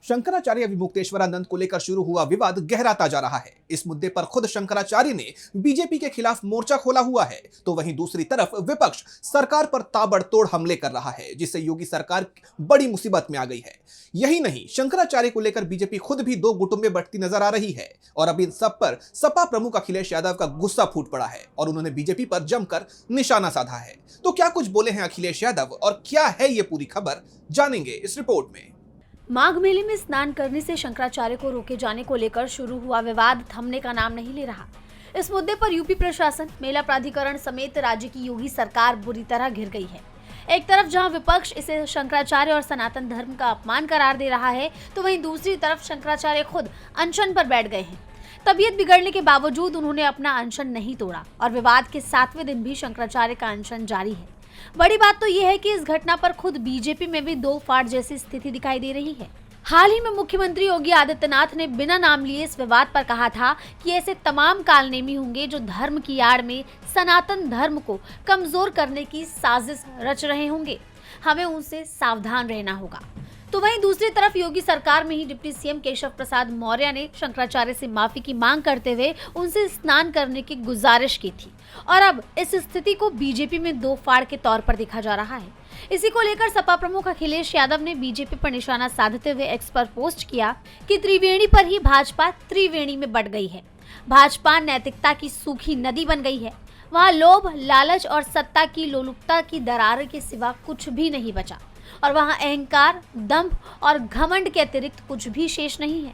शंकराचार्य विमुक्तेश्वरानंद को लेकर शुरू हुआ विवाद गहराता जा रहा है। इस मुद्दे पर खुद शंकराचार्य ने बीजेपी के खिलाफ मोर्चा खोला हुआ है, तो वहीं दूसरी तरफ विपक्ष सरकार पर ताबड़तोड़ हमले कर रहा है, जिससे योगी सरकार बड़ी मुसीबत में आ गई है। यही नहीं, शंकराचार्य को लेकर बीजेपी खुद भी दो गुटों में बंटती नजर आ रही है और अब इन सब पर सपा प्रमुख अखिलेश यादव का गुस्सा फूट पड़ा है और उन्होंने बीजेपी पर जमकर निशाना साधा है। तो क्या कुछ बोले हैं अखिलेश यादव और क्या है ये पूरी खबर, जानेंगे इस रिपोर्ट में। माघ मेले में स्नान करने से शंकराचार्य को रोके जाने को लेकर शुरू हुआ विवाद थमने का नाम नहीं ले रहा। इस मुद्दे पर यूपी प्रशासन, मेला प्राधिकरण समेत राज्य की योगी सरकार बुरी तरह घिर गई है। एक तरफ जहां विपक्ष इसे शंकराचार्य और सनातन धर्म का अपमान करार दे रहा है, तो वहीं दूसरी तरफ शंकराचार्य खुद अनशन पर बैठ गए हैं। तबीयत बिगड़ने के बावजूद उन्होंने अपना अनशन नहीं तोड़ा और विवाद के 7वें दिन भी शंकराचार्य का अनशन जारी है। बड़ी बात तो यह है कि इस घटना पर खुद बीजेपी में भी दो फाड़ जैसी स्थिति दिखाई दे रही है। हाल ही में मुख्यमंत्री योगी आदित्यनाथ ने बिना नाम लिए इस विवाद पर कहा था कि ऐसे तमाम कालनेमी होंगे जो धर्म की आड़ में सनातन धर्म को कमजोर करने की साजिश रच रहे होंगे, हमें उनसे सावधान रहना होगा। तो वहीं दूसरी तरफ योगी सरकार में ही डिप्टी सीएम केशव प्रसाद मौर्य ने शंकराचार्य से माफी की मांग करते हुए उनसे स्नान करने की गुजारिश की थी और अब इस स्थिति को बीजेपी में दो फाड़ के तौर पर देखा जा रहा है। इसी को लेकर सपा प्रमुख अखिलेश यादव ने बीजेपी पर निशाना साधते हुए एक्स पर पोस्ट किया कि त्रिवेणी पर ही भाजपा त्रिवेणी में बट गई है। भाजपा नैतिकता की सूखी नदी बन गई है। वहाँ लोभ, लालच और सत्ता की लोलुपता की दरार के सिवा कुछ भी नहीं बचा और वहाँ अहंकार, दंभ और घमंड के अतिरिक्त कुछ भी शेष नहीं है।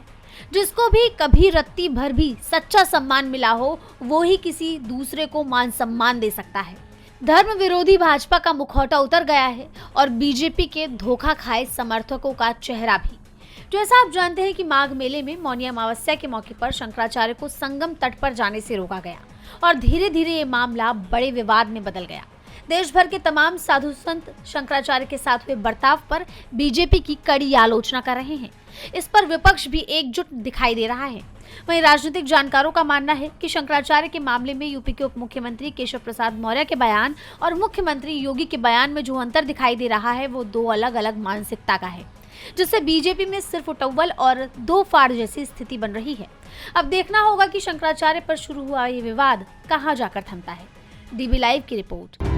जिसको भी कभी रत्ती भर भी सच्चा सम्मान मिला हो, वो ही किसी दूसरे को मान सम्मान दे सकता है। धर्म विरोधी भाजपा का मुखौटा उतर गया है और बीजेपी के धोखा खाए समर्थकों का चेहरा भी। जैसा आप जानते हैं कि माघ मेले में मौनी अमावस्या के मौके पर शंकराचार्य को संगम तट पर जाने से रोका गया और धीरे धीरे ये मामला बड़े विवाद में बदल गया। देश भर के तमाम साधु संत शंकराचार्य के साथ हुए बर्ताव पर बीजेपी की कड़ी आलोचना कर रहे हैं। इस पर विपक्ष भी एकजुट दिखाई दे रहा है। वहीं राजनीतिक जानकारों का मानना है कि शंकराचार्य के मामले में यूपी के उप मुख्यमंत्री केशव प्रसाद मौर्य के बयान और मुख्यमंत्री योगी के बयान में जो अंतर दिखाई दे रहा है, वो दो अलग अलग मानसिकता का है, जिससे बीजेपी में सिर्फ उटव्वल और दो फाड़ जैसी स्थिति बन रही है। अब देखना होगा कि शंकराचार्य पर शुरू हुआ ये विवाद कहाँ जाकर थमता है। डीबी लाइव की रिपोर्ट।